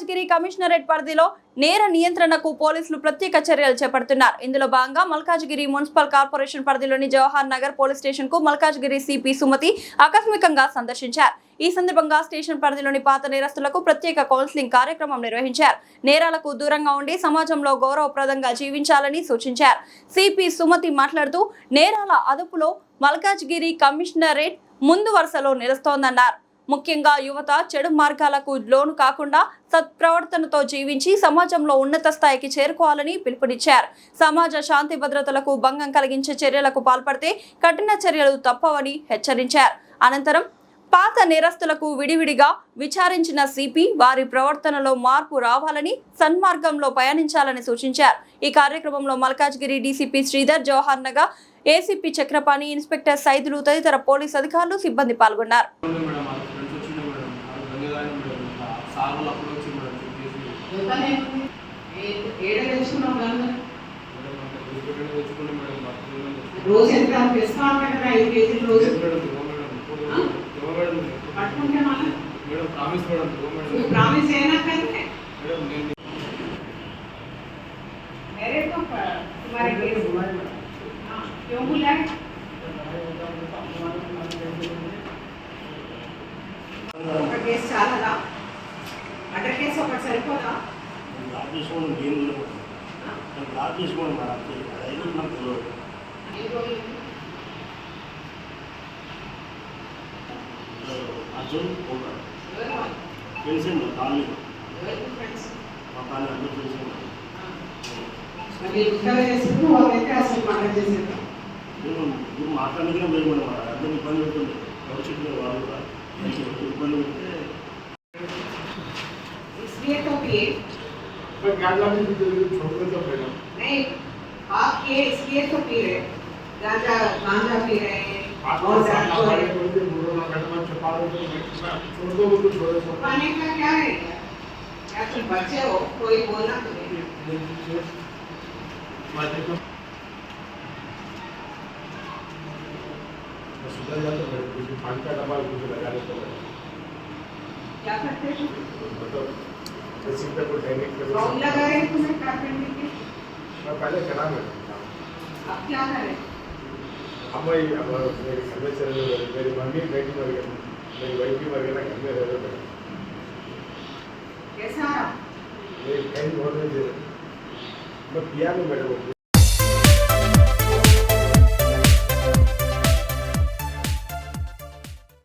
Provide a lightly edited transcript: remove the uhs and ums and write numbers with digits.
Malkajgiri commissionerate పరిధిలో నేర నియంత్రణకు పోలీసులు ప్రత్యేక చర్యలు చేపడుతున్నారు. ఇందులో భాగంగా మల్కాజ్గిరి మున్సిపల్ కార్పొరేషన్ పరిధిలోని జవహర్ నగర్ పోలీస్ స్టేషన్ కు మల్కాజ్గిరి సిపి సుమతి ఆకస్మికంగా సందర్శించారు. ఈ సందర్భంగా స్టేషన్ పరిధిలోని పాత నేరస్తులకు ప్రత్యేక కౌన్సిలింగ్ కార్యక్రమం నిర్వహించారు. నేరాలకు దూరంగా ఉండి సమాజంలో గౌరవప్రదంగా జీవించాలని సూచించారు. సిపి సుమతి మాట్లాడుతూ నేరాల అదుపులో మల్కాజ్గిరి కమిషనరేట్ ముందు వరుసలో నిలుస్తోందన్నారు. ముఖ్యంగా యువత చెడు మార్గాలకు లోను కాకుండా సత్ప్రవర్తనతో జీవించి సమాజంలో ఉన్నత స్థాయికి చేరుకోవాలని పిలుపునిచ్చారు. సమాజ శాంతి భద్రతలకు భంగం కలిగించే చర్యలకు పాల్పడితే కఠిన చర్యలు తప్పవని హెచ్చరించారు. అనంతరం పాత నేరస్తులకు విడివిడిగా విచారించిన సిపి వారి ప్రవర్తనలో మార్పు రావాలని సన్మార్గంలో పయనించాలని సూచించారు. ఈ కార్యక్రమంలో Malkajgiri DCP Sridhar, Jawahar Nagar ACP Chakrapani, inspector Saidulu తదితర పోలీస్ అధికారులు సిబ్బంది పాల్గొన్నారు. రోజు ఎంత తెస్తామంటే 5 కేజీలు రోజు పట్టుకుంటే మళ్ళీ మేడం ప్రామిస్ అయినా కానీ मेरे तो तुम्हारे केस क्यों बुलाए केस चालदा मर्डर केस ఒకటి సరిపోదా బ్లాక్ చేసుకోవడం దేని లేదు బ్లాక్ చేసుకోవడం అదైతే నాకు తెలియదు అర్జున్ పోతాడు తెలిసింది కాలనీ మా కాలనీ అందరూ తెలిసింది మీరు మాట్లాడడానికి మేము కూడా అందరూ ఇబ్బంది పెడుతుంది భవిష్యత్తులో వాళ్ళు కూడా ఇబ్బంది పెడితే इसलिए तो पिए पर गांजा भी छोड़ दो पहले नहीं आप ये इसलिए तो पी रहे गांजा पी रहे हैं और हमारे कोई भी बुरा ना करना छुपा दो छोड़ दो वो तो छोड़ो छुपाने का क्या है क्या तुम बच्चे हो कोई बोला तुम्हें माते को सुधर जाता है कुछ पानी का डब्बा कुछ लगा देते हो क्या करते हो मतलब जैसे तक कोई टेक्निक कर फॉर्म लगा रहे हैं तुम्हें कारपेंटर के मैं पहले करा मैं अब क्या करें हम मेरी सर्वेचर मेरी मम्मी बेटी मर गई मेरी वाइफ भी मर गई ना घर में रह रहे थे कैसा ये कहीं बहुत मैं पिया में बैठा